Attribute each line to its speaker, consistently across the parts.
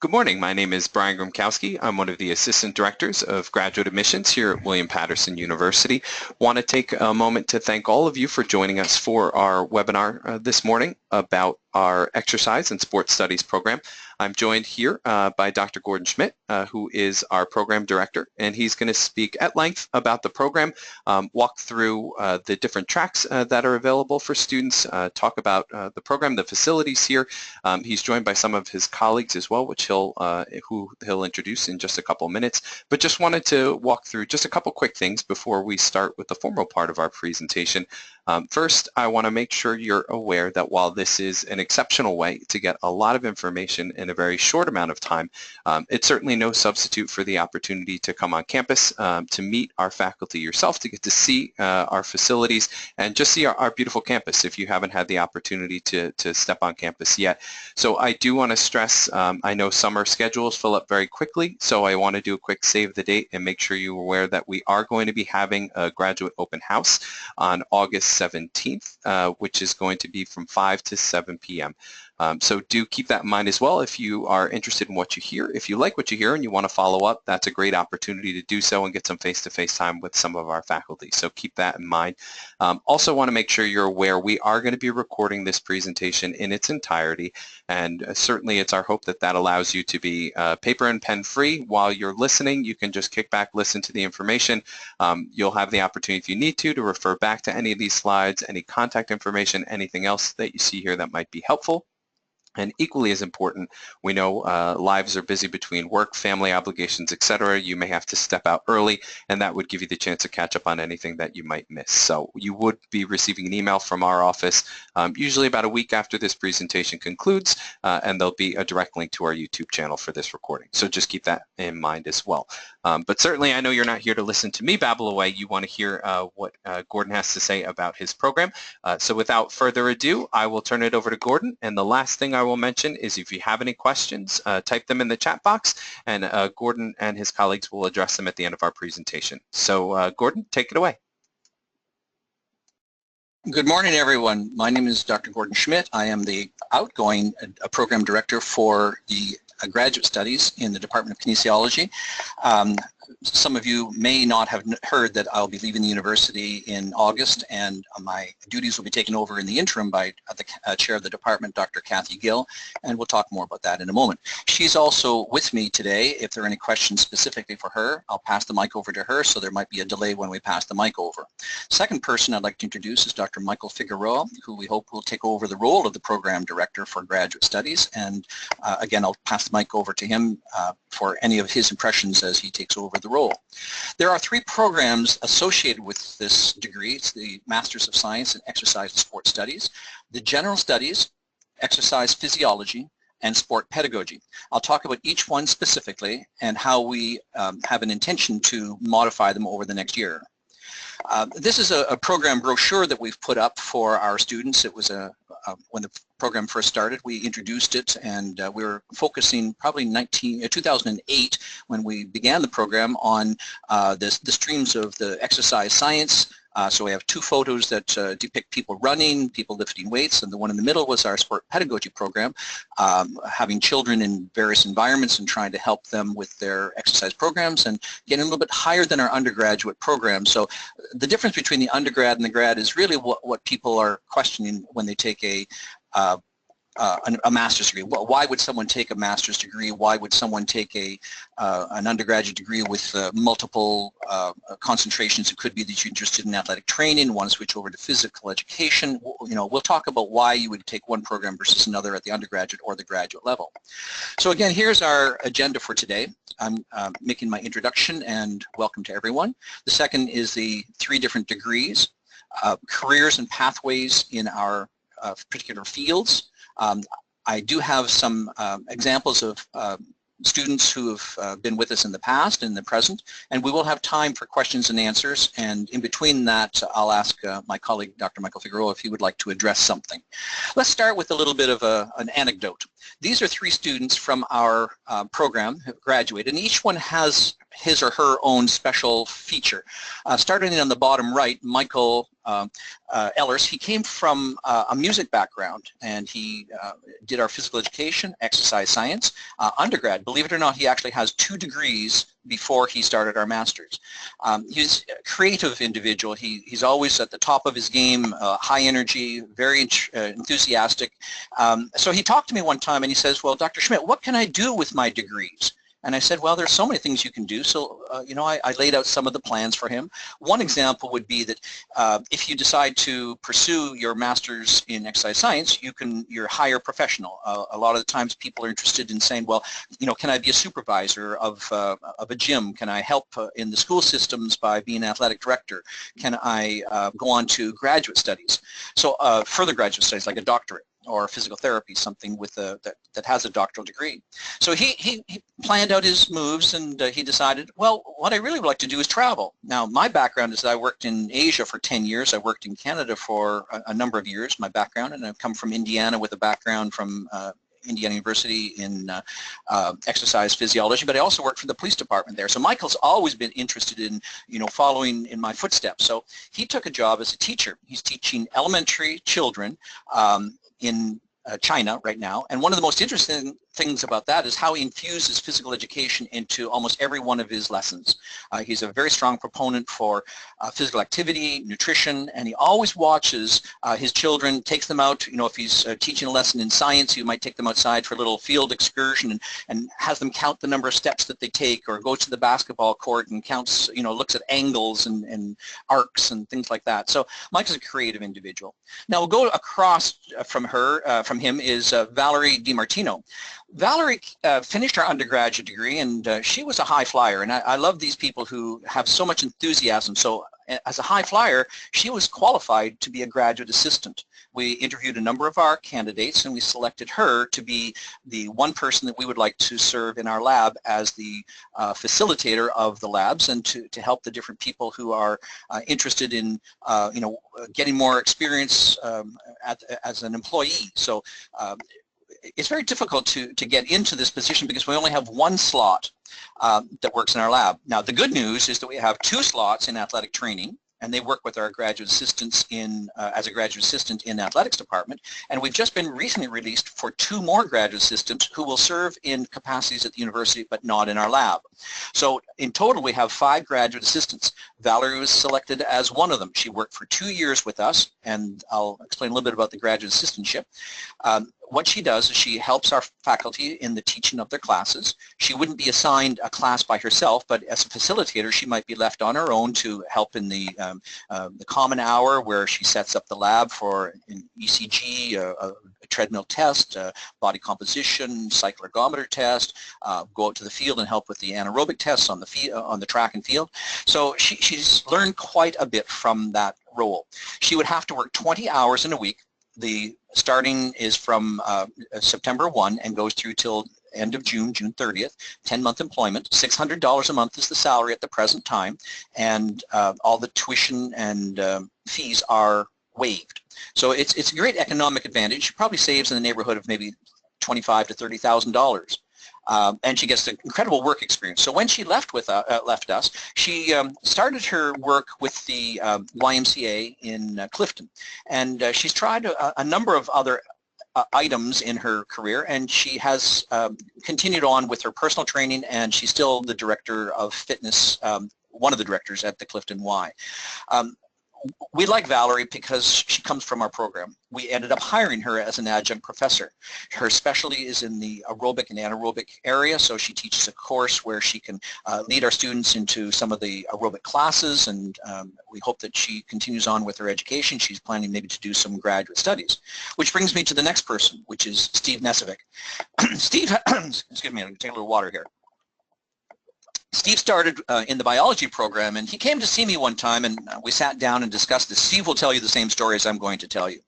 Speaker 1: Good morning. My name is Brian Gromkowski. I'm one of the assistant directors of graduate admissions here at William Paterson University. Want to take a moment to thank all of you for joining us for our webinar this morning about our exercise and sports studies program. I'm joined here by Dr. Gordon Schmidt, who is our program director, and he's going to speak at length about the program, walk through the different tracks that are available for students, talk about the program, the facilities here. He's joined by some of his colleagues as well, which who he'll introduce in just a couple minutes. But just wanted to walk through just a couple quick things before we start with the formal part of our presentation. First, I want to make sure you're aware that while this is an exceptional way to get a lot of information in a very short amount of time, it's certainly no substitute for the opportunity to come on campus, to meet our faculty yourself, to get to see our facilities and just see our beautiful campus if you haven't had the opportunity to step on campus yet. So I do want to stress, I know summer schedules fill up very quickly, so I want to do a quick save the date and make sure you're aware that we are going to be having a graduate open house on August 17th, which is going to be from 5 to 7 p.m. So do keep that in mind as well if you are interested in what you hear. If you like what you hear and you want to follow up, that's a great opportunity to do so and get some face-to-face time with some of our faculty. So keep that in mind. Also want to make sure you're aware we are going to be recording this presentation in its entirety, and certainly it's our hope that that allows you to be paper and pen free. While you're listening, you can just kick back, listen to the information. You'll have the opportunity if you need to refer back to any of these slides, any contact information, anything else that you see here that might be helpful. And equally as important, we know lives are busy between work, family obligations, etc. You may have to step out early, and that would give you the chance to catch up on anything that you might miss. So you would be receiving an email from our office usually about a week after this presentation concludes, and there'll be a direct link to our YouTube channel for this recording. So just keep that in mind as well. But certainly I know you're not here to listen to me babble away. You want to hear what Gordon has to say about his program. So without further ado, I will turn it over to Gordon. And the last thing I will mention is if you have any questions, type them in the chat box, and Gordon and his colleagues will address them at the end of our presentation. So Gordon, take it away.
Speaker 2: Good morning, everyone. My name is Dr. Gordon Schmidt. I am the outgoing program director for the graduate studies in the Department of Kinesiology. Some of you may not have heard that I'll be leaving the university in August, and my duties will be taken over in the interim by the chair of the department, Dr. Kathy Gill, and we'll talk more about that in a moment. She's also with me today. If there are any questions specifically for her, I'll pass the mic over to her, so there might be a delay when we pass the mic over. Second person I'd like to introduce is Dr. Michael Figueroa, who we hope will take over the role of the program director for graduate studies, and again, I'll pass the mic over to him for any of his impressions as he takes over the role. There are three programs associated with this degree. It's the Masters of Science in Exercise and Sport Studies, the General Studies, Exercise Physiology, and Sport Pedagogy. I'll talk about each one specifically and how we have an intention to modify them over the next year. This is a program brochure that we've put up for our students. It was when the program first started, we introduced it, and we were focusing probably 2008 when we began the program on the streams of the exercise science. So we have two photos that depict people running, people lifting weights, and the one in the middle was our sport pedagogy program, having children in various environments and trying to help them with their exercise programs and getting a little bit higher than our undergraduate program. So the difference between the undergrad and the grad is really what people are questioning when they take a master's degree. Why would someone take a master's degree? Why would someone take an undergraduate degree with multiple concentrations? It could be that you're interested in athletic training, want to switch over to physical education. You know, we'll talk about why you would take one program versus another at the undergraduate or the graduate level. So again, here's our agenda for today. I'm making my introduction, and welcome to everyone. The second is the three different degrees, careers and pathways in our particular fields. I do have some examples of students who have been with us in the past and in the present, and we will have time for questions and answers, and in between that I'll ask my colleague Dr. Michael Figueroa if he would like to address something. Let's start with a little bit of an anecdote. These are 3 students from our program who graduated, and each one has his or her own special feature. Starting on the bottom right, Michael Ellers, he came from a music background, and he did our physical education, exercise science, undergrad. Believe it or not, he actually has 2 degrees before he started our master's. He's a creative individual. He's always at the top of his game, high energy, very enthusiastic. So he talked to me one time and he says, well, Dr. Schmidt, what can I do with my degrees? And I said, well, there's so many things you can do. So, you know, I laid out some of the plans for him. One example would be that if you decide to pursue your master's in exercise science, you're a higher professional. A lot of the times people are interested in saying, well, you know, can I be a supervisor of a gym? Can I help in the school systems by being an athletic director? Can I go on to graduate studies? So further graduate studies like a doctorate, or physical therapy, something with that has a doctoral degree. So he planned out his moves, and he decided, well, what I really would like to do is travel. Now, my background is that I worked in Asia for 10 years. I worked in Canada for a number of years, my background, and I've come from Indiana with a background from Indiana University in exercise physiology, but I also worked for the police department there. So Michael's always been interested in, you know, following in my footsteps. So he took a job as a teacher. He's teaching elementary children in China right now, and one of the most interesting things about that is how he infuses physical education into almost every one of his lessons. He's a very strong proponent for physical activity, nutrition, and he always watches his children, takes them out, you know, if he's teaching a lesson in science, he might take them outside for a little field excursion and has them count the number of steps that they take, or goes to the basketball court and counts, you know, looks at angles and arcs and things like that. So Mike is a creative individual. Now we'll go across from him is Valerie DiMartino. Valerie finished her undergraduate degree, and she was a high flyer, and I love these people who have so much enthusiasm. So as a high flyer, she was qualified to be a graduate assistant. We interviewed a number of our candidates, and we selected her to be the one person that we would like to serve in our lab as the facilitator of the labs, and to help the different people who are interested in you know, getting more experience as an employee. So it's very difficult to get into this position because we only have 1 slot that works in our lab. Now, the good news is that we have 2 slots in athletic training, and they work with our graduate assistants in as a graduate assistant in the athletics department. And we've just been recently released for 2 more graduate assistants who will serve in capacities at the university, but not in our lab. So in total, we have 5 graduate assistants. Valerie was selected as one of them. She worked for 2 years with us, and I'll explain a little bit about the graduate assistantship. What she does is she helps our faculty in the teaching of their classes. She wouldn't be assigned a class by herself, but as a facilitator, she might be left on her own to help in the common hour, where she sets up the lab for an ECG, a treadmill test, body composition, cycle ergometer test, go out to the field and help with the anaerobic tests on the track and field. So she's learned quite a bit from that role. She would have to work 20 hours in a week. The starting is from September 1 and goes through till end of June 30th, 10-month employment. $600 a month is the salary at the present time, and all the tuition and fees are waived. So it's a great economic advantage. She probably saves in the neighborhood of maybe $25,000 to $30,000. And she gets an incredible work experience. So when she left us, she started her work with the YMCA in Clifton, and she's tried a number of other items in her career, and she has continued on with her personal training, and she's still the director of fitness, one of the directors at the Clifton Y. We like Valerie because she comes from our program. We ended up hiring her as an adjunct professor. Her specialty is in the aerobic and anaerobic area, so she teaches a course where she can lead our students into some of the aerobic classes, and we hope that she continues on with her education. She's planning maybe to do some graduate studies. Which brings me to the next person, which is Steve Nesevic. Steve, excuse me, I'm going to take a little water here. Steve started in the biology program, and he came to see me one time, and we sat down and discussed this. Steve will tell you the same story as I'm going to tell you.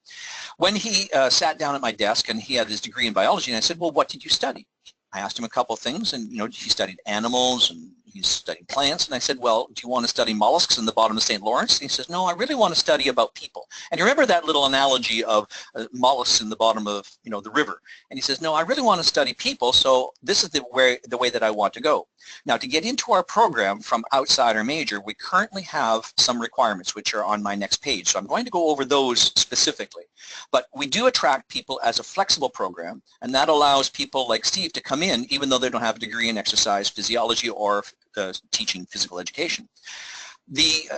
Speaker 2: When he sat down at my desk, and he had his degree in biology, and I said, well, what did you study? I asked him a couple of things, and he studied animals and he's studying plants, and I said, well, do you want to study mollusks in the bottom of St. Lawrence? And he says, no, I really want to study about people. And you remember that little analogy of mollusks in the bottom of, the river. And he says, no, I really want to study people, so this is the way that I want to go. Now, to get into our program from outside our major, we currently have some requirements which are on my next page. So I'm going to go over those specifically. But we do attract people as a flexible program, and that allows people like Steve to come in even though they don't have a degree in exercise physiology or teaching physical education. The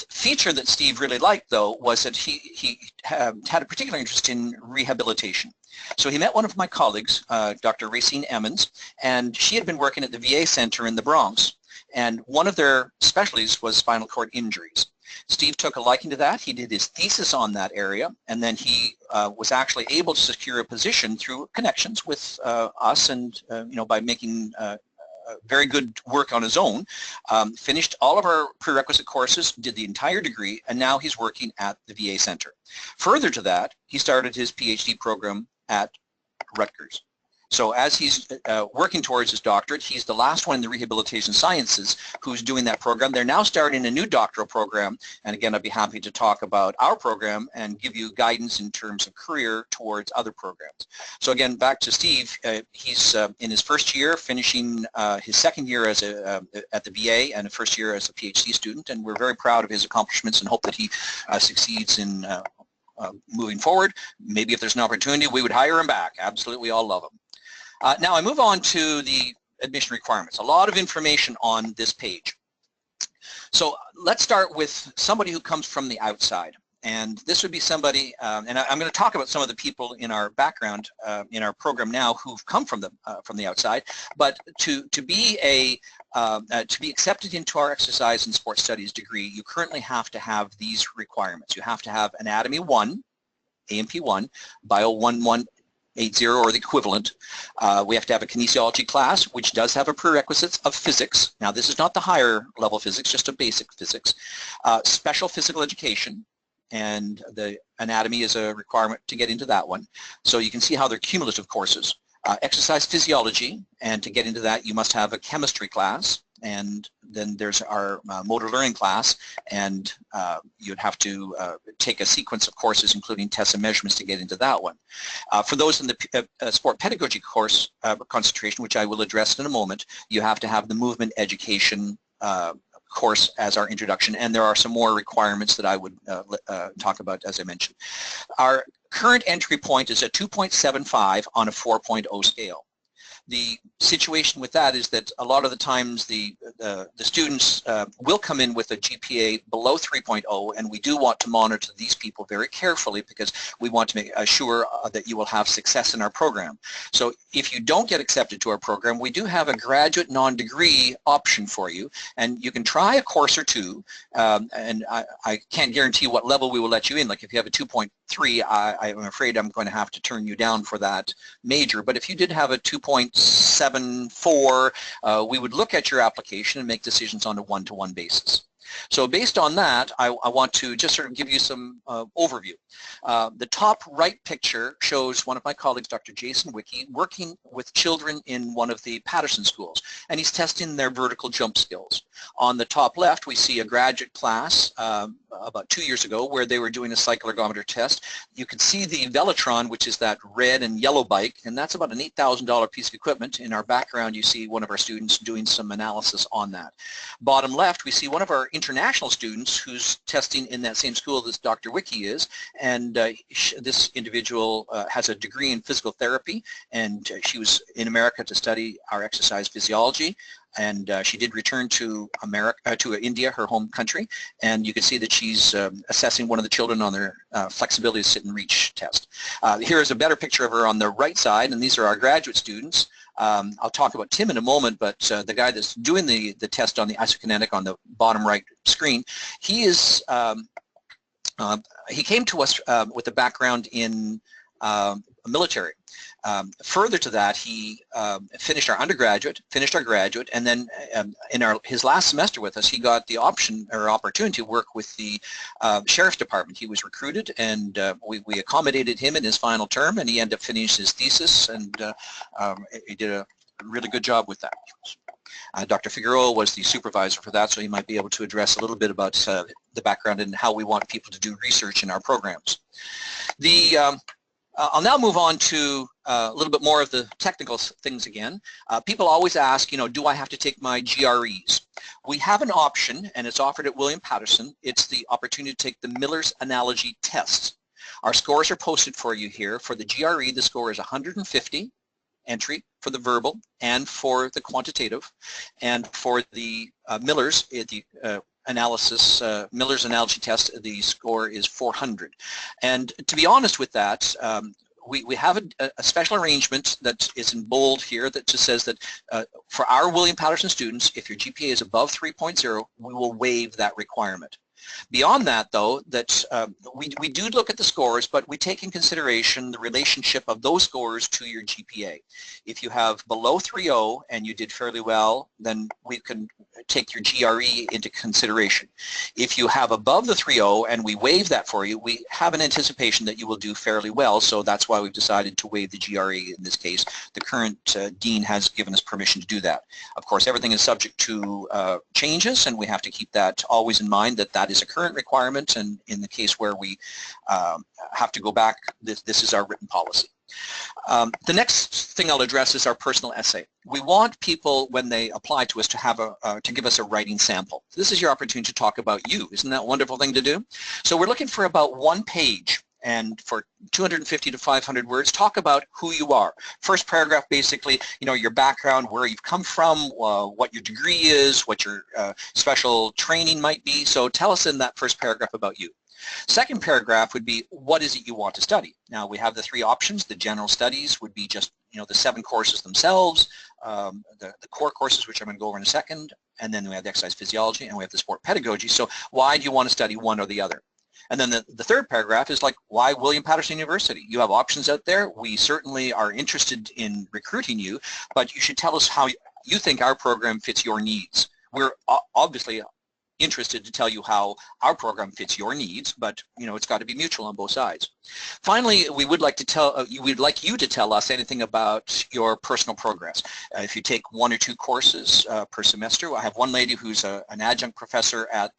Speaker 2: feature that Steve really liked, though, was that he had a particular interest in rehabilitation. So he met one of my colleagues, Dr. Racine Emmons, and she had been working at the VA Center in the Bronx, and one of their specialties was spinal cord injuries. Steve took a liking to that. He did his thesis on that area, and then he was actually able to secure a position through connections with us, and by making very good work on his own, finished all of our prerequisite courses, did the entire degree, and now he's working at the VA Center. Further to that, he started his PhD program at Rutgers. So as he's working towards his doctorate, he's the last one in the rehabilitation sciences who's doing that program. They're now starting a new doctoral program, and again, I'd be happy to talk about our program and give you guidance in terms of career towards other programs. So again, back to Steve, he's in his first year, finishing his second year as at the VA and a first year as a PhD student, and we're very proud of his accomplishments and hope that he succeeds in moving forward. Maybe if there's an opportunity, we would hire him back. Absolutely, we all love him. Now I move on to the admission requirements. A lot of information on this page. So let's start with somebody who comes from the outside. And this would be somebody, and I'm going to talk about some of the people in our background in our program now who've come from the outside. But to be accepted into our exercise and sports studies degree, you currently have to have these requirements. You have to have Anatomy 1, A&P 1, Bio 1180 or the equivalent. We have to have a kinesiology class, which does have a prerequisites of physics. Now, this is not the higher level physics, just a basic physics. Special physical education, and the anatomy is a requirement to get into that one. So you can see how they're cumulative courses. Exercise physiology, and to get into that, you must have a chemistry class. And then there's our motor learning class, and you'd have to take a sequence of courses including tests and measurements to get into that one. For those in the sport pedagogy course concentration, which I will address in a moment, you have to have the movement education course as our introduction, and there are some more requirements that I would talk about as I mentioned. Our current entry point is a 2.75 on a 4.0 scale. The situation with that is that a lot of the times the students will come in with a GPA below 3.0, and we do want to monitor these people very carefully because we want to make sure that you will have success in our program. So if you don't get accepted to our program, we do have a graduate non-degree option for you, and you can try a course or two, and I can't guarantee what level we will let you in. Like if you have a 2.3, I'm afraid I'm going to have to turn you down for that major, but if you did have a 2.74, we would look at your application and make decisions on a one-to-one basis. So based on that, I want to just sort of give you some overview. The top right picture shows one of my colleagues, Dr. Jason Wicke, working with children in one of the Paterson schools, and he's testing their vertical jump skills. On the top left, we see a graduate class about 2 years ago where they were doing a cycle ergometer test. You can see the Velotron, which is that red and yellow bike, and that's about an $8,000 piece of equipment. In our background, you see one of our students doing some analysis on that. Bottom left, we see one of our international students who's testing in that same school as Dr. Wicke is, and this individual has a degree in physical therapy, and she was in America to study our exercise physiology, and she did return to India, her home country, and you can see that she's assessing one of the children on their flexibility sit and reach test. Here is a better picture of her on the right side, and these are our graduate students. I'll talk about Tim in a moment, but the guy that's doing the test on the isokinetic on the bottom right screen, he is he came to us with a background in military. Further to that, he finished our undergraduate, finished our graduate, and then in his last semester with us, he got the option or opportunity to work with the Sheriff's Department. He was recruited, and we accommodated him in his final term, and he ended up finishing his thesis, and he did a really good job with that. Dr. Figueroa was the supervisor for that, so he might be able to address a little bit about the background and how we want people to do research in our programs. I'll now move on to a little bit more of the technical things again. People always ask, do I have to take my GREs? We have an option, and it's offered at William Paterson. It's the opportunity to take the Miller's Analogy test. Our scores are posted for you here. For the GRE, the score is 150 entry for the verbal and for the quantitative. And for the Miller's Analogy test, the score is 400. And to be honest with that, we have a special arrangement that is in bold here that just says that for our William Paterson students, if your GPA is above 3.0, we will waive that requirement. Beyond that, though, that we do look at the scores, but we take in consideration the relationship of those scores to your GPA. If you have below 3.0 and you did fairly well, then we can take your GRE into consideration. If you have above the 3.0 and we waive that for you, we have an anticipation that you will do fairly well, so that's why we've decided to waive the GRE in this case. The current dean has given us permission to do that. Of course, everything is subject to changes, and we have to keep that always in mind, that that is a current requirement, and in the case where we have to go back, this is our written policy. The next thing I'll address is our personal essay. We want people, when they apply to us, to have to give us a writing sample. This is your opportunity to talk about you. Isn't that a wonderful thing to do? So we're looking for about 1 page, and for 250 to 500 words, talk about who you are. First paragraph, basically, your background, where you've come from, what your degree is, what your special training might be. So tell us in that first paragraph about you. Second paragraph would be, what is it you want to study? Now, we have the 3 options. The general studies would be just, the 7 courses themselves, the core courses, which I'm going to go over in a second, and then we have the exercise physiology, and we have the sport pedagogy. So why do you want to study one or the other? And then the third paragraph is like, why William Paterson University? You have options out there. We certainly are interested in recruiting you, but you should tell us how you think our program fits your needs. We're obviously interested to tell you how our program fits your needs, but it's got to be mutual on both sides. Finally, we would like to we'd like you to tell us anything about your personal progress. If you take 1 or 2 courses per semester, I have one lady who's an adjunct professor at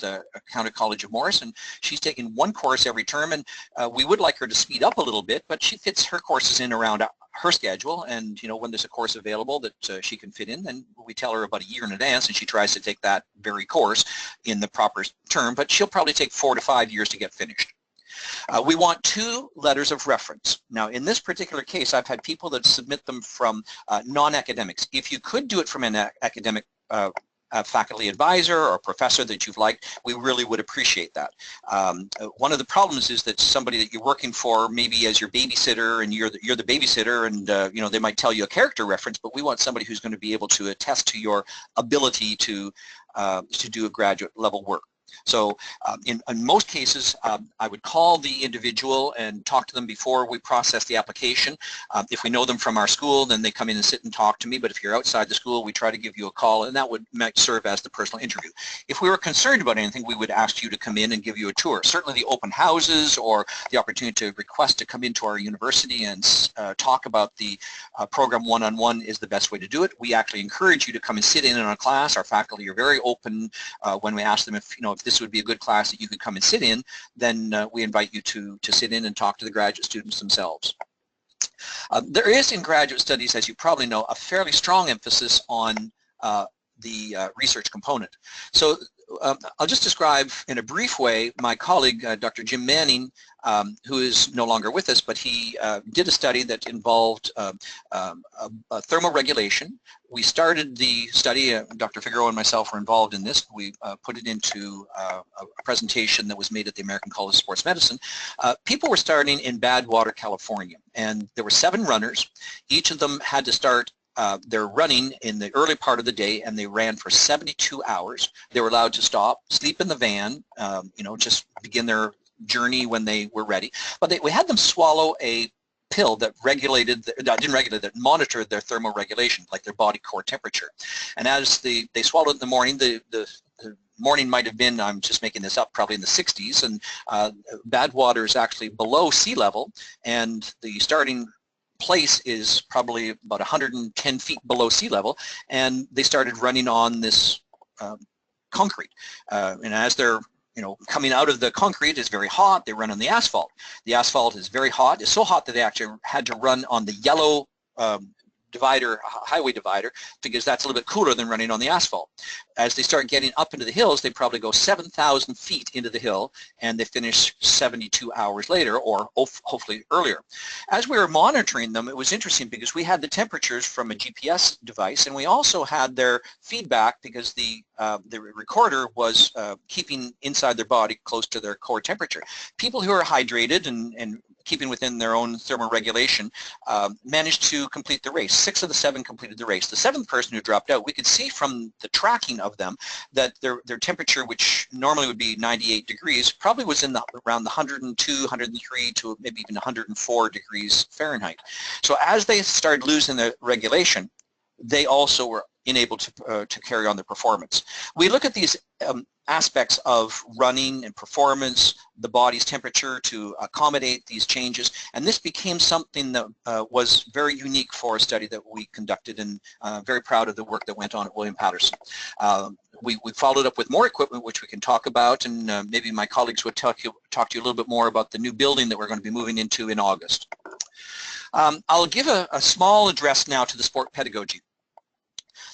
Speaker 2: County College of Morris, and she's taking 1 course every term, and we would like her to speed up a little bit, but she fits her courses in around her schedule, and when there's a course available that she can fit in, then we tell her about a year in advance, and she tries to take that very course in the proper term, but she'll probably take 4 to 5 years to get finished. We want 2 letters of reference. Now, in this particular case, I've had people that submit them from non-academics. If you could do it from an academic faculty advisor or professor that you've liked, we really would appreciate that. One of the problems is that somebody that you're working for, maybe as your babysitter, and you're the babysitter, and they might tell you a character reference, but we want somebody who's going to be able to attest to your ability to do a graduate level work. So in most cases, I would call the individual and talk to them before we process the application. If we know them from our school, then they come in and sit and talk to me. But if you're outside the school, we try to give you a call, and that might serve as the personal interview. If we were concerned about anything, we would ask you to come in and give you a tour. Certainly the open houses or the opportunity to request to come into our university and talk about the program one-on-one is the best way to do it. We actually encourage you to come and sit in on a class. Our faculty are very open when we ask them if this would be a good class that you could come and sit in, then we invite you to sit in and talk to the graduate students themselves. There is in graduate studies, as you probably know, a fairly strong emphasis on the research component. So I'll just describe in a brief way my colleague, Dr. Jim Manning, who is no longer with us, but he did a study that involved thermoregulation. We started the study, Dr. Figueroa and myself were involved in this. We put it into a presentation that was made at the American College of Sports Medicine. People were starting in Badwater, California, and there were 7 runners. Each of them had to start their running in the early part of the day, and they ran for 72 hours. They were allowed to stop, sleep in the van, just begin their journey when they were ready. But we had them swallow a pill that that monitored their thermoregulation, like their body core temperature. And as they swallowed it in the morning, the morning might have been, I'm just making this up, probably in the 60s, and Badwater is actually below sea level, and the starting place is probably about 110 feet below sea level, and they started running on this concrete. And as they're coming out of the concrete, it's very hot. They run on the asphalt. The asphalt is very hot. It's so hot that they actually had to run on the yellow highway divider, because that's a little bit cooler than running on the asphalt. As they start getting up into the hills, they probably go 7,000 feet into the hill, and they finish 72 hours later, or hopefully earlier. As we were monitoring them, it was interesting because we had the temperatures from a GPS device, and we also had their feedback because the recorder was keeping inside their body close to their core temperature. People who are hydrated and keeping within their own thermal regulation managed to complete the race. 6 of the 7 completed the race. The 7th person who dropped out, we could see from the tracking of them that their temperature, which normally would be 98 degrees, probably was in around the 102, 103 to maybe even 104 degrees Fahrenheit. So as they started losing their regulation, they also were unable to carry on their performance. We look at these aspects of running and performance, the body's temperature to accommodate these changes, and this became something that was very unique for a study that we conducted, and very proud of the work that went on at William Paterson. We followed up with more equipment, which we can talk about, and maybe my colleagues would talk to you a little bit more about the new building that we're going to be moving into in August. I'll give a small address now to the sport pedagogy.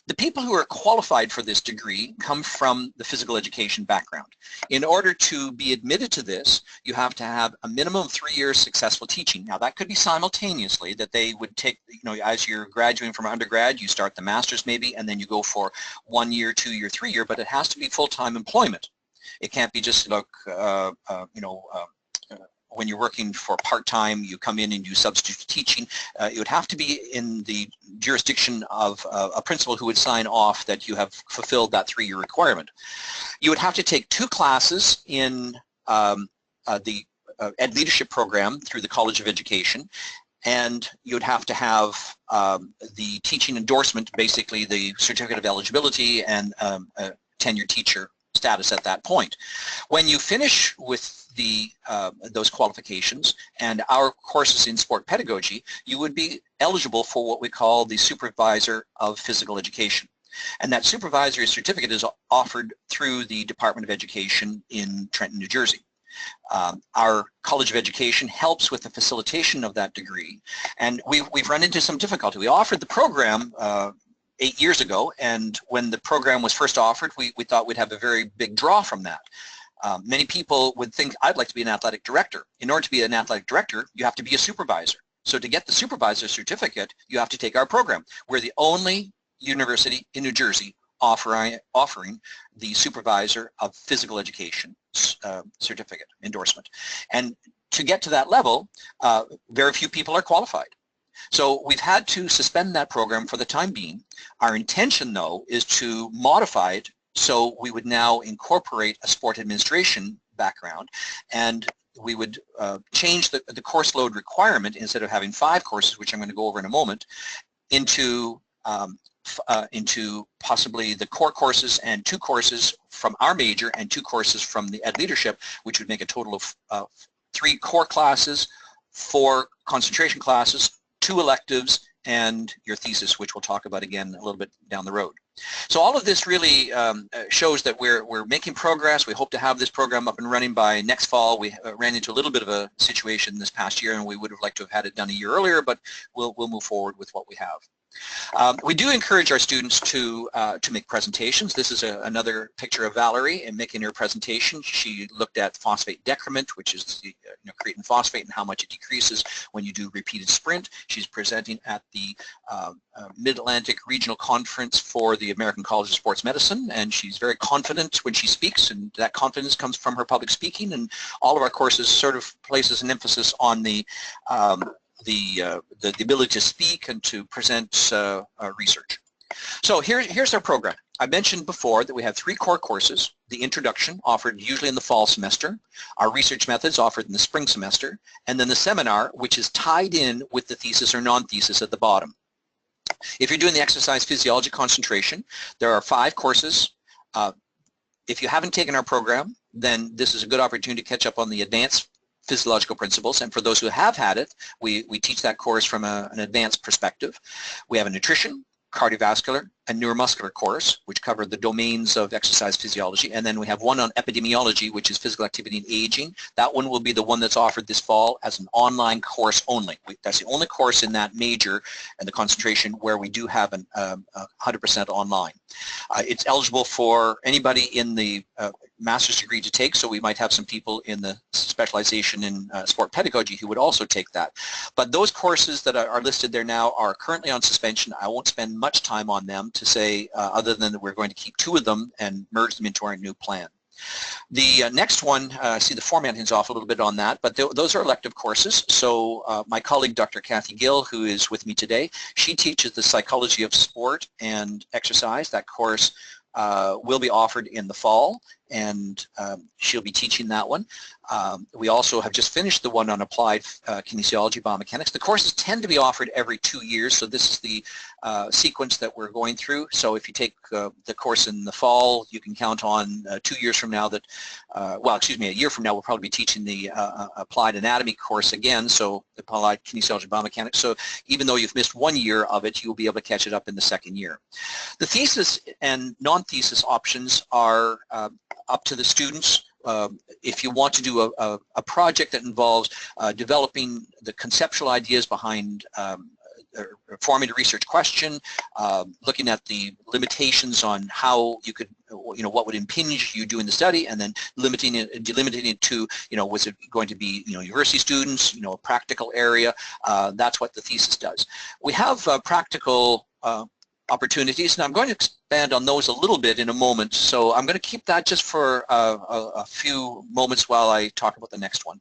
Speaker 2: The people who are qualified for this degree come from the physical education background. In order to be admitted to this, you have to have a minimum of 3 years successful teaching. Now that could be simultaneously, that they would take, as you're graduating from undergrad, you start the master's maybe, and then you go for 1 year, 2 year, 3 year, but it has to be full-time employment. It can't be just like, when you're working for part-time, you come in and do substitute teaching. It would have to be in the jurisdiction of a principal who would sign off that you have fulfilled that 3-year requirement. You would have to take 2 classes in the Ed Leadership program through the College of Education, and you would have to have the teaching endorsement, basically the certificate of eligibility and a tenured teacher status at that point. When you finish with those qualifications and our courses in sport pedagogy, you would be eligible for what we call the Supervisor of Physical Education. And that supervisory certificate is offered through the Department of Education in Trenton, New Jersey. Our College of Education helps with the facilitation of that degree, and we've run into some difficulty. We offered the program 8 years ago, and when the program was first offered, we thought we'd have a very big draw from that. Many people would think, I'd like to be an athletic director. In order to be an athletic director, you have to be a supervisor. So to get the supervisor certificate, you have to take our program. We're the only university in New Jersey offering the Supervisor of Physical Education certificate endorsement. And to get to that level, very few people are qualified. So we've had to suspend that program for the time being. Our intention, though, is to modify it so we would now incorporate a sport administration background, and we would change the course load requirement. Instead of having 5 courses, which I'm going to go over in a moment, into possibly the core courses and 2 courses from our major and 2 courses from the Ed Leadership, which would make a total of 3 core classes, 4 concentration classes, 2 electives, and your thesis, which we'll talk about again a little bit down the road. So all of this really shows that we're making progress. We hope to have this program up and running by next fall. We ran into a little bit of a situation this past year, and we would have liked to have had it done a year earlier, but we'll move forward with what we have. We do encourage our students to make presentations. This is another picture of Valerie in making her presentation. She looked at phosphate decrement, which is the creatine phosphate, and how much it decreases when you do repeated sprint. She's presenting at the Mid-Atlantic Regional Conference for the American College of Sports Medicine, and she's very confident when she speaks, and that confidence comes from her public speaking, and all of our courses sort of places an emphasis on the ability to speak and to present research. So here's our program. I mentioned before that we have 3 core courses: the introduction, offered usually in the fall semester, our research methods offered in the spring semester, and then the seminar, which is tied in with the thesis or non-thesis at the bottom. If you're doing the exercise physiology concentration, there are 5 courses. If you haven't taken our program, then this is a good opportunity to catch up on the advanced physiological principles, and for those who have had it, we teach that course from an advanced perspective. We have a nutrition, cardiovascular, and neuromuscular course, which cover the domains of exercise physiology, and then we have one on epidemiology, which is physical activity and aging. That one will be the one that's offered this fall as an online course only. That's the only course in that major and the concentration where we do have an 100% online. It's eligible for anybody in the master's degree to take, so we might have some people in the specialization in sport pedagogy who would also take that. But those courses that are listed there now are currently on suspension. I won't spend much time on them to say other than that we're going to keep 2 of them and merge them into our new plan. The next one, see the formatting's off a little bit on that, but those are elective courses. So my colleague Dr. Kathy Gill, who is with me today, she teaches the psychology of sport and exercise. That course will be offered in the fall, and she'll be teaching that one. We also have just finished the one on applied kinesiology, biomechanics. The courses tend to be offered every 2 years, so this is the sequence that we're going through. So if you take the course in the fall, you can count on 2 years from now that, well, excuse me, a year from now we'll probably be teaching the applied anatomy course again, so applied kinesiology, biomechanics. So even though you've missed 1 year of it, you'll be able to catch it up in the second year. The thesis and non-thesis options are up to the students. If you want to do a project that involves developing the conceptual ideas behind forming a research question, looking at the limitations on how you could, what would impinge you doing the study, and then delimiting it to, was it going to be, university students, a practical area. That's what the thesis does. We have practical opportunities, and I'm going to expand on those a little bit in a moment, so I'm going to keep that just for a few moments while I talk about the next one.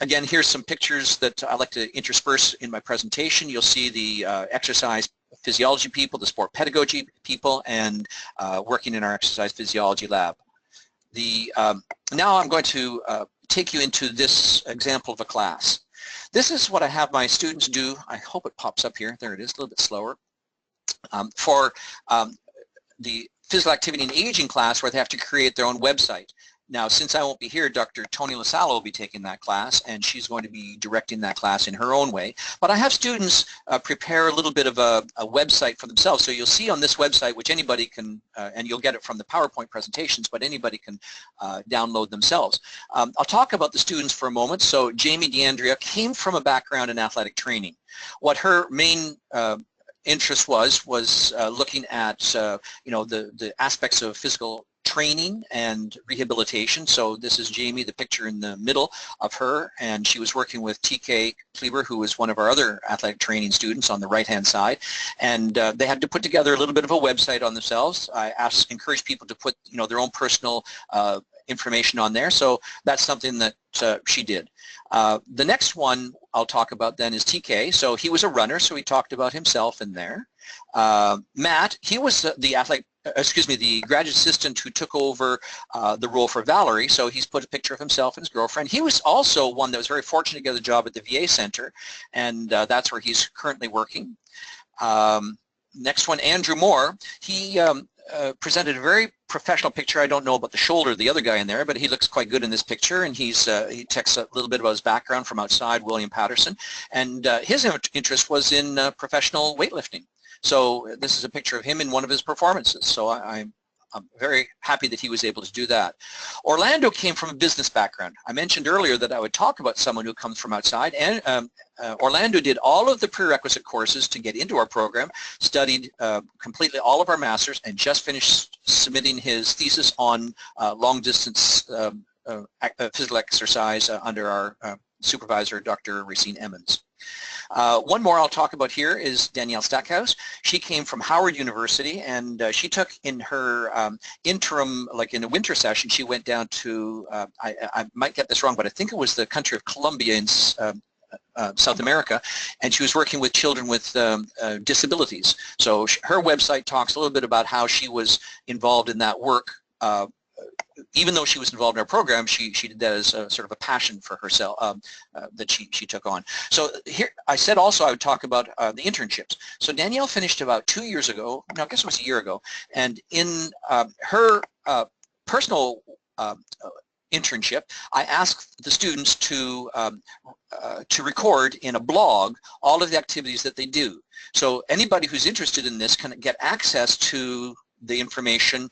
Speaker 2: Again, here's some pictures that I like to intersperse in my presentation. You'll see the exercise physiology people, the sport pedagogy people, and working in our exercise physiology lab. Now I'm going to take you into this example of a class. This is what I have my students do. I hope it pops up here. There it is, a little bit slower. For the physical activity and aging class, where they have to create their own website. Now, since I won't be here, Dr. Tony LaSalla will be taking that class, and she's going to be directing that class in her own way. But I have students prepare a little bit of a website for themselves. So you'll see on this website, which anybody can, and you'll get it from the PowerPoint presentations, but anybody can download themselves. I'll talk about the students for a moment. So Jamie DeAndrea came from a background in athletic training. What her main interest was looking at the aspects of physical training and rehabilitation. So this is Jamie, the picture in the middle of her, and she was working with TK Kleber, who was one of our other athletic training students on the right-hand side, and they had to put together a little bit of a website on themselves. I encourage people to put their own personal information on there, so that's something that she did. The next one I'll talk about then is TK. So he was a runner, so he talked about himself in there. Matt, he was the graduate assistant who took over the role for Valerie, so he's put a picture of himself and his girlfriend. He was also one that was very fortunate to get a job at the VA Center, and that's where he's currently working. Next one, Andrew Moore. He presented a very professional picture. I don't know about the shoulder of the other guy in there, but he looks quite good in this picture, and he texts a little bit about his background from outside William Paterson, and his interest was in professional weightlifting. So this is a picture of him in one of his performances. So I'm very happy that he was able to do that. Orlando came from a business background. I mentioned earlier that I would talk about someone who comes from outside, and Orlando did all of the prerequisite courses to get into our program, studied completely all of our masters, and just finished submitting his thesis on long-distance physical exercise under our supervisor, Dr. Racine Emmons. One more I'll talk about here is Danielle Stackhouse. She came from Howard University, and she took in her interim, like in a winter session, she went down to, I might get this wrong, but I think it was the country of Colombia in South America, and she was working with children with disabilities. So her website talks a little bit about how she was involved in that work. Even though she was involved in our program, she did that as a sort of a passion for herself that she took on. So here, I said also I would talk about the internships. So Danielle finished about 2 years ago, no, I guess it was a year ago, and in her personal internship, I asked the students to record in a blog all of the activities that they do. So anybody who's interested in this can get access to the information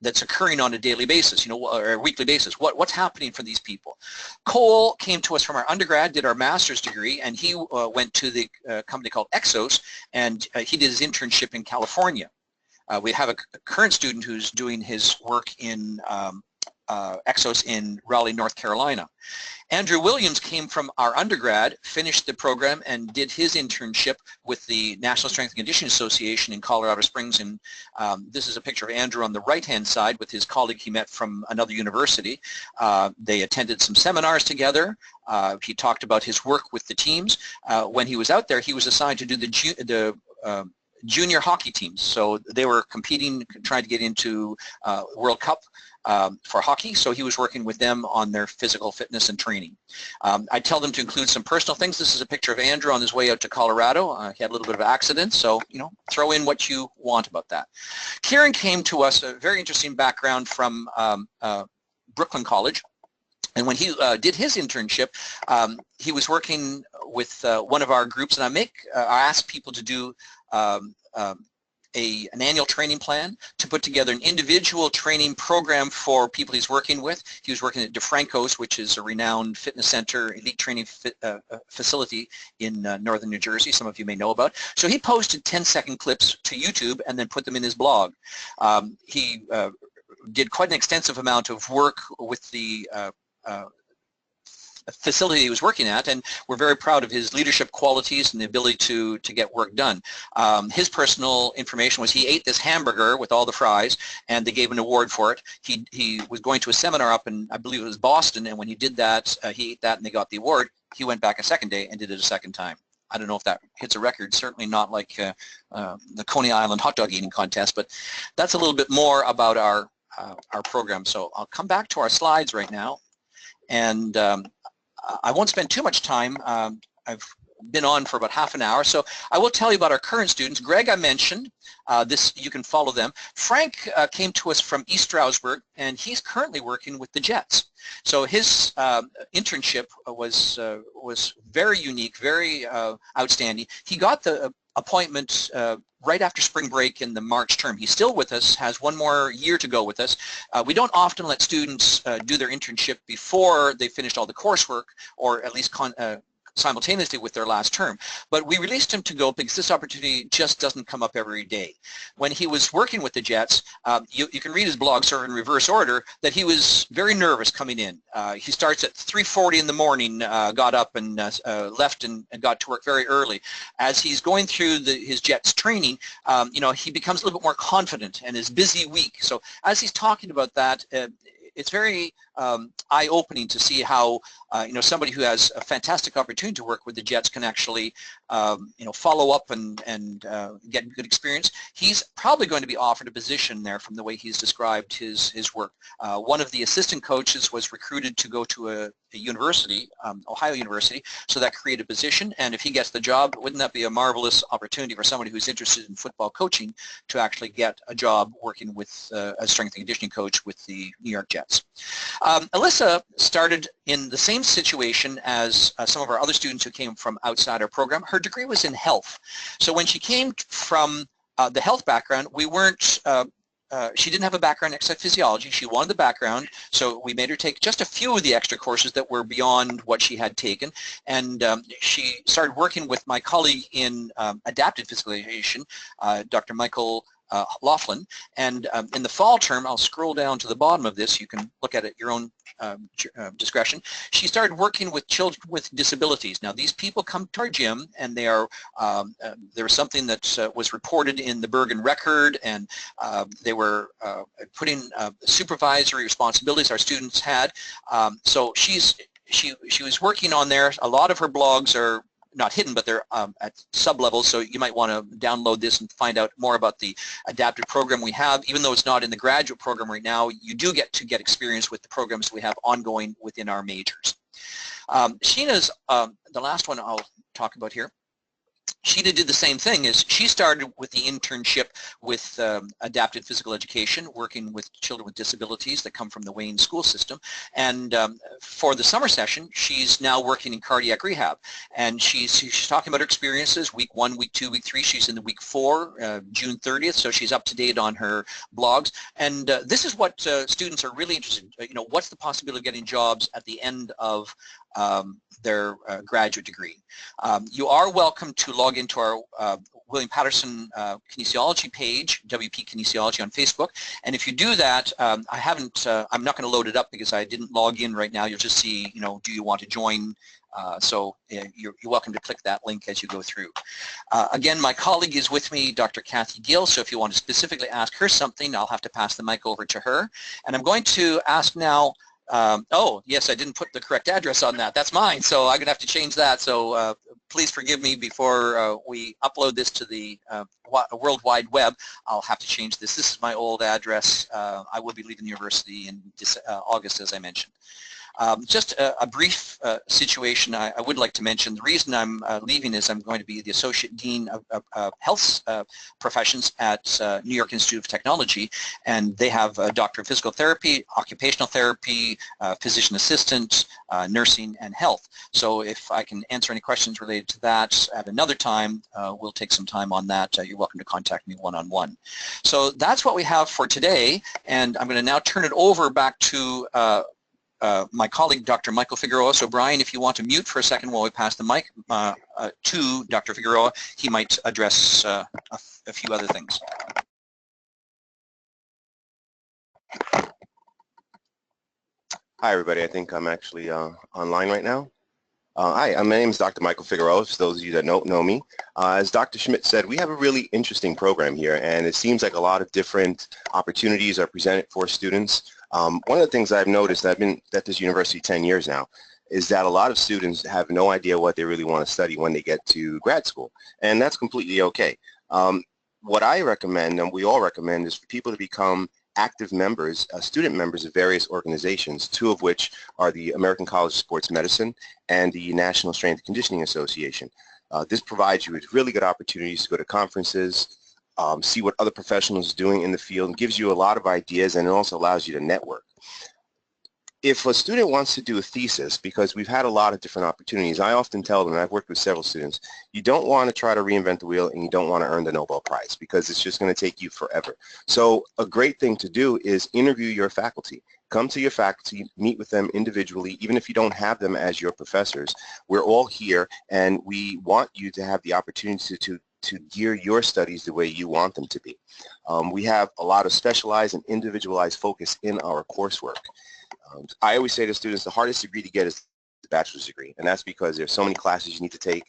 Speaker 2: that's occurring on a daily basis, you know, or a weekly basis. What's happening for these people? Cole came to us from our undergrad, did our master's degree, and he went to the company called Exos, and he did his internship in California. We have a current student who's doing his work in Exos in Raleigh, North Carolina. Andrew Williams came from our undergrad, finished the program, and did his internship with the National Strength and Conditioning Association in Colorado Springs. And this is a picture of Andrew on the right-hand side with his colleague he met from another university. They attended some seminars together. He talked about his work with the teams. When he was out there, he was assigned to do the junior hockey teams. So they were competing, trying to get into World Cup for hockey, so he was working with them on their physical fitness and training. I tell them to include some personal things. This is a picture of Andrew on his way out to Colorado. He had a little bit of an accident, so you know, throw in what you want about that. Kieran came to us, a very interesting background from Brooklyn College. And when he did his internship, he was working with one of our groups, and I ask people to do an annual training plan to put together an individual training program for people he's working with. He was working at DeFranco's, which is a renowned fitness center, elite training facility in northern New Jersey, some of you may know about. So he posted 10-second clips to YouTube and then put them in his blog. He did quite an extensive amount of work with the facility he was working at, and we're very proud of his leadership qualities and the ability to get work done. His personal information was he ate this hamburger with all the fries, and they gave an award for it. He was going to a seminar up in, I believe it was Boston, and when he did that, he ate that and they got the award. He went back a second day and did it a second time. I don't know if that hits a record, certainly not like the Coney Island hot dog eating contest, but that's a little bit more about our program. So I'll come back to our slides right now, and I won't spend too much time. I've been on for about half an hour, so I will tell you about our current students. Greg, I mentioned. This, you can follow them. Frank came to us from East Stroudsburg, and he's currently working with the Jets. So his internship was very unique, very outstanding. He got the appointment right after spring break in the March term. He's still with us, has one more year to go with us. We don't often let students do their internship before they finished all the coursework, or at least simultaneously with their last term. But we released him to go because this opportunity just doesn't come up every day. When he was working with the Jets, you can read his blog sort of in reverse order, that he was very nervous coming in. He starts at 3:40 in the morning, got up and left and got to work very early. As he's going through his Jets training, you know, he becomes a little bit more confident and his busy week. So as he's talking about that, it's very eye-opening to see how you know, somebody who has a fantastic opportunity to work with the Jets can actually you know, follow up and get good experience. He's probably going to be offered a position there from the way he's described his work. One of the assistant coaches was recruited to go to a university, Ohio University, so that created a position, and if he gets the job, wouldn't that be a marvelous opportunity for somebody who's interested in football coaching to actually get a job working with a strength and conditioning coach with the New York Jets. Alyssa started in the same situation as some of our other students who came from outside our program. Her degree was in health. So when she came from the health background, we weren't, she didn't have a background except physiology. She wanted the background, so we made her take just a few of the extra courses that were beyond what she had taken. And she started working with my colleague in adapted physicalization, Dr. Michael Laughlin, and in the fall term, I'll scroll down to the bottom of this, you can look at it at your own discretion. She started working with children with disabilities. Now these people come to our gym, and they are there was something that was reported in the Bergen Record, and they were putting supervisory responsibilities our students had. So she was working on there. A lot of her blogs are not hidden, but they're at sub-levels, so you might want to download this and find out more about the adaptive program we have. Even though it's not in the graduate program right now, you do get to get experience with the programs we have ongoing within our majors. Sheena's the last one I'll talk about here. Sheena did the same thing. Is she started with the internship with adapted physical education, working with children with disabilities that come from the Wayne school system, and for the summer session she's now working in cardiac rehab, and she's talking about her experiences week 1, week 2, week 3. She's in the week 4, June 30th, so she's up to date on her blogs, and this is what students are really interested in. What's the possibility of getting jobs at the end of their graduate degree. You are welcome to log into our William Paterson kinesiology page, WP Kinesiology on Facebook, and if you do that, I'm not going to load it up because I didn't log in right now. You'll just see, do you want to join? So you're welcome to click that link as you go through. Again, my colleague is with me, Dr. Kathy Gill, so if you want to specifically ask her something, I'll have to pass the mic over to her. And I'm going to ask now, oh, yes, I didn't put the correct address on that. That's mine, so I'm going to have to change that. So please forgive me before we upload this to the World Wide Web. I'll have to change this. This is my old address. I will be leaving the university in August, as I mentioned. Just a brief situation I would like to mention. The reason I'm leaving is I'm going to be the Associate Dean of Health Professions at New York Institute of Technology, and they have a Doctor of Physical Therapy, Occupational Therapy, Physician Assistant, Nursing, and Health. So if I can answer any questions related to that at another time, we'll take some time on that. You're welcome to contact me one-on-one. So that's what we have for today, and I'm going to now turn it over back to my colleague, Dr. Michael Figueroa. So Brian, if you want to mute for a second while we pass the mic to Dr. Figueroa, he might address a few other things.
Speaker 3: Hi, everybody. I think I'm actually online right now. Hi, my name is Dr. Michael Figueroa, for those of you that don't know me. As Dr. Schmidt said, we have a really interesting program here, and it seems like a lot of different opportunities are presented for students. One of the things I've noticed, I've been at this university 10 years now, is that a lot of students have no idea what they really want to study when they get to grad school, and that's completely okay. What I recommend, and we all recommend, is for people to become active members, student members of various organizations, two of which are the American College of Sports Medicine and the National Strength and Conditioning Association. This provides you with really good opportunities to go to conferences, see what other professionals are doing in the field, and gives you a lot of ideas, and it also allows you to network. If a student wants to do a thesis, because we've had a lot of different opportunities, I often tell them, and I've worked with several students, you don't want to try to reinvent the wheel and you don't want to earn the Nobel Prize because it's just going to take you forever. So a great thing to do is interview your faculty. Come to your faculty, meet with them individually, even if you don't have them as your professors. We're all here and we want you to have the opportunity to gear your studies the way you want them to be. We have a lot of specialized and individualized focus in our coursework. I always say to students, the hardest degree to get is the bachelor's degree, and that's because there's so many classes you need to take,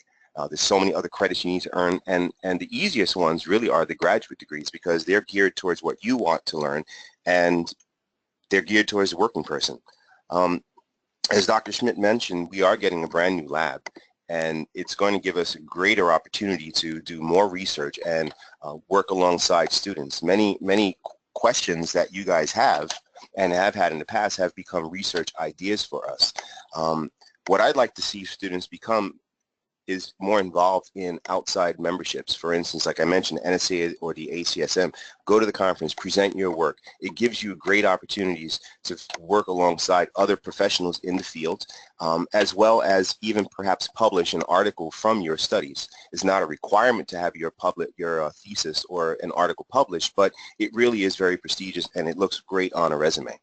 Speaker 3: there's so many other credits you need to earn, and the easiest ones really are the graduate degrees because they're geared towards what you want to learn, and they're geared towards the working person. As Dr. Schmidt mentioned, we are getting a brand new lab, and it's going to give us a greater opportunity to do more research and work alongside students. Many questions that you guys have and have had in the past have become research ideas for us. What I'd like to see students become is more involved in outside memberships. For instance, like I mentioned, NSA or the ACSM, go to the conference, present your work. It gives you great opportunities to work alongside other professionals in the field, as well as even perhaps publish an article from your studies. It's not a requirement to have your thesis or an article published, but it really is very prestigious and it looks great on a resume.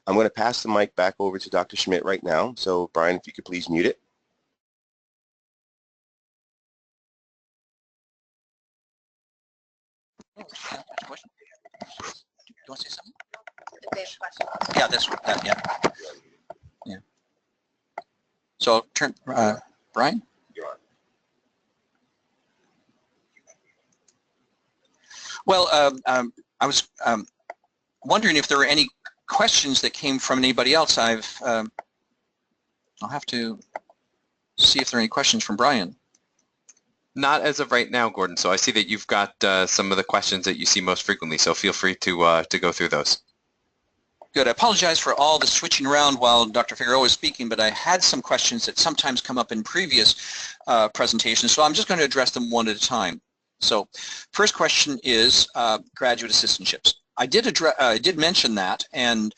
Speaker 3: I'm going to pass the mic back over to Dr. Schmidt right now. So Brian, if you could please mute it.
Speaker 2: Do you want to say something? Yeah, that's that. Yeah. So I'll turn, Brian.
Speaker 3: You're on.
Speaker 2: Well, I was wondering if there were any questions that came from anybody else. I'll have to see if there are any questions from Brian.
Speaker 1: Not as of right now, Gordon. So I see that you've got some of the questions that you see most frequently. So feel free to go through those.
Speaker 2: Good. I apologize for all the switching around while Dr. Figueroa was speaking, but I had some questions that sometimes come up in previous presentations, so I'm just going to address them one at a time. So first question is graduate assistantships. I did mention that, and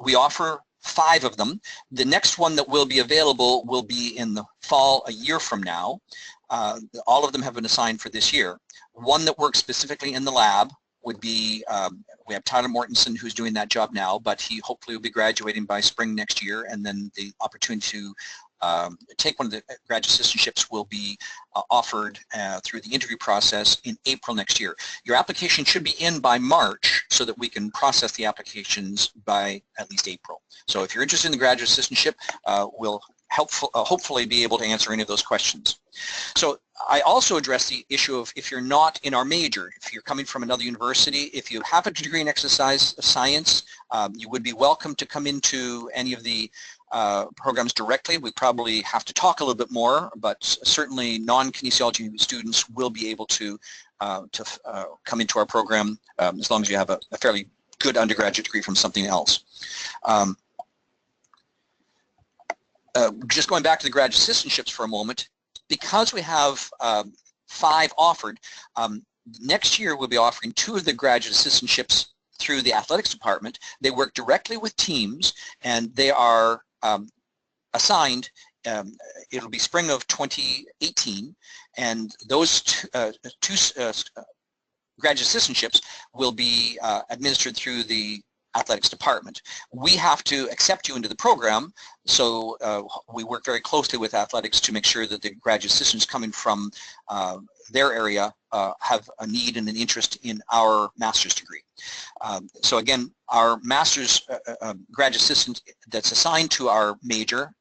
Speaker 2: we offer 5 of them. The next one that will be available will be in the fall a year from now. All of them have been assigned for this year. One that works specifically in the lab would be, we have Tyler Mortensen who's doing that job now, but he hopefully will be graduating by spring next year, and then the opportunity to take one of the graduate assistantships will be offered through the interview process in April next year. Your application should be in by March so that we can process the applications by at least April. So if you're interested in the graduate assistantship, we'll hopefully be able to answer any of those questions. So I also address the issue of if you're not in our major, if you're coming from another university, if you have a degree in exercise science, you would be welcome to come into any of the programs directly. We probably have to talk a little bit more, but certainly non-kinesiology students will be able to come into our program as long as you have a fairly good undergraduate degree from something else. Just going back to the graduate assistantships for a moment, because we have 5 offered, next year we'll be offering 2 of the graduate assistantships through the athletics department. They work directly with teams, and they are assigned, it'll be spring of 2018, and those two graduate assistantships will be administered through the athletics department. We have to accept you into the program, so we work very closely with athletics to make sure that the graduate assistants coming from their area have a need and an interest in our master's degree. So again, our master's graduate assistant that's assigned to our major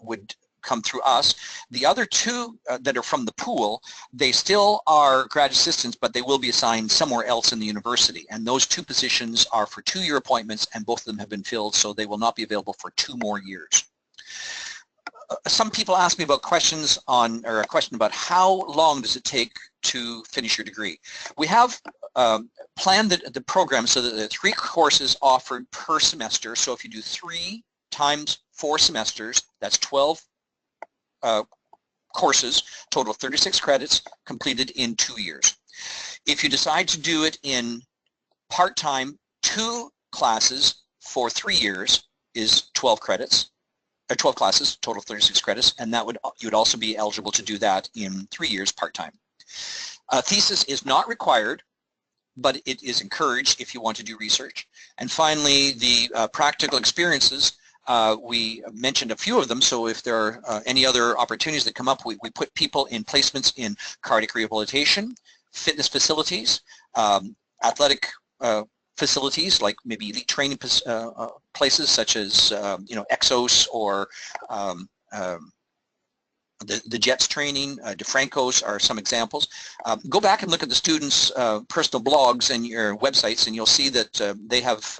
Speaker 2: would come through us. The other 2 that are from the pool, they still are graduate assistants, but they will be assigned somewhere else in the university. And those 2 positions are for 2-year appointments, and both of them have been filled, so they will not be available for 2 more years. Some people ask me about questions on, or a question about how long does it take to finish your degree. We have planned the program so that there are 3 courses offered per semester. So if you do 3 times 4 semesters, that's 12 courses, total 36 credits, completed in 2 years. If you decide to do it in part-time, 2 classes for 3 years is 12 credits, 12 classes, total 36 credits, and that would, you would also be eligible to do that in 3 years part-time. A thesis is not required, but it is encouraged if you want to do research. And finally, the practical experiences, we mentioned a few of them, so if there are any other opportunities that come up, we put people in placements in cardiac rehabilitation, fitness facilities, athletic facilities like maybe elite training places such as Exos or the Jets training, DeFranco's are some examples. Go back and look at the students' personal blogs and your websites, and you'll see that they have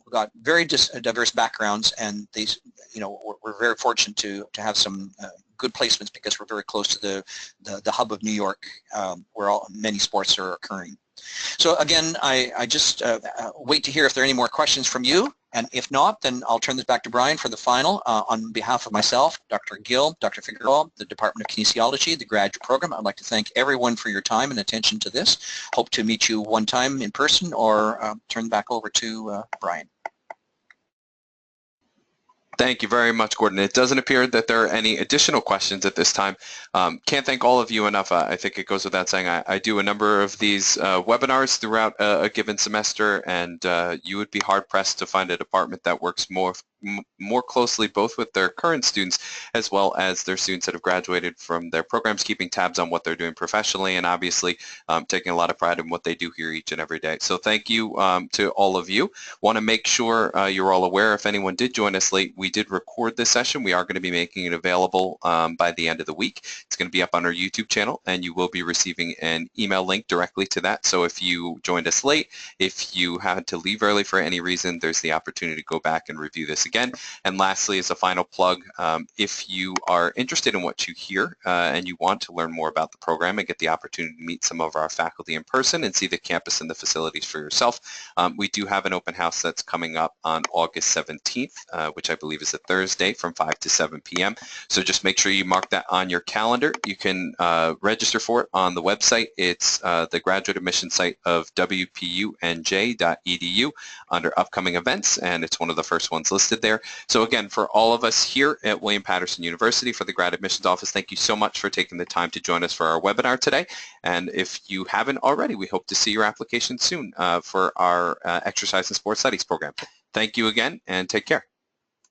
Speaker 2: got very diverse backgrounds, and they, we're very fortunate to have some good placements because we're very close to the hub of New York, where many sports are occurring. So again, I just wait to hear if there are any more questions from you, and if not, then I'll turn this back to Brian for the final. On behalf of myself, Dr. Gill, Dr. Figueroa, the Department of Kinesiology, the graduate program, I'd like to thank everyone for your time and attention to this. Hope to meet you one time in person, or turn back over to Brian.
Speaker 1: Thank you very much, Gordon. It doesn't appear that there are any additional questions at this time. Can't thank all of you enough. I think it goes without saying I do a number of these webinars throughout a given semester, and you would be hard-pressed to find a department that works more closely both with their current students as well as their students that have graduated from their programs, keeping tabs on what they're doing professionally, and obviously taking a lot of pride in what they do here each and every day. So thank you to all of you. Want to make sure you're all aware, if anyone did join us late, we did record this session. We are going to be making it available by the end of the week. It's going to be up on our YouTube channel, and you will be receiving an email link directly to that. So if you joined us late, if you had to leave early for any reason, there's the opportunity to go back and review this again. again. And lastly, as a final plug, if you are interested in what you hear and you want to learn more about the program and get the opportunity to meet some of our faculty in person and see the campus and the facilities for yourself, we do have an open house that's coming up on August 17th, which I believe is a Thursday from 5 to 7 p.m. So just make sure you mark that on your calendar. You can register for it on the website. It's the graduate admission site of wpunj.edu under upcoming events, and it's one of the first ones listed there. So again, for all of us here at William Paterson University for the Grad Admissions Office, thank you so much for taking the time to join us for our webinar today. And if you haven't already, we hope to see your application soon for our Exercise and Sports Studies program. Thank you again, and take care.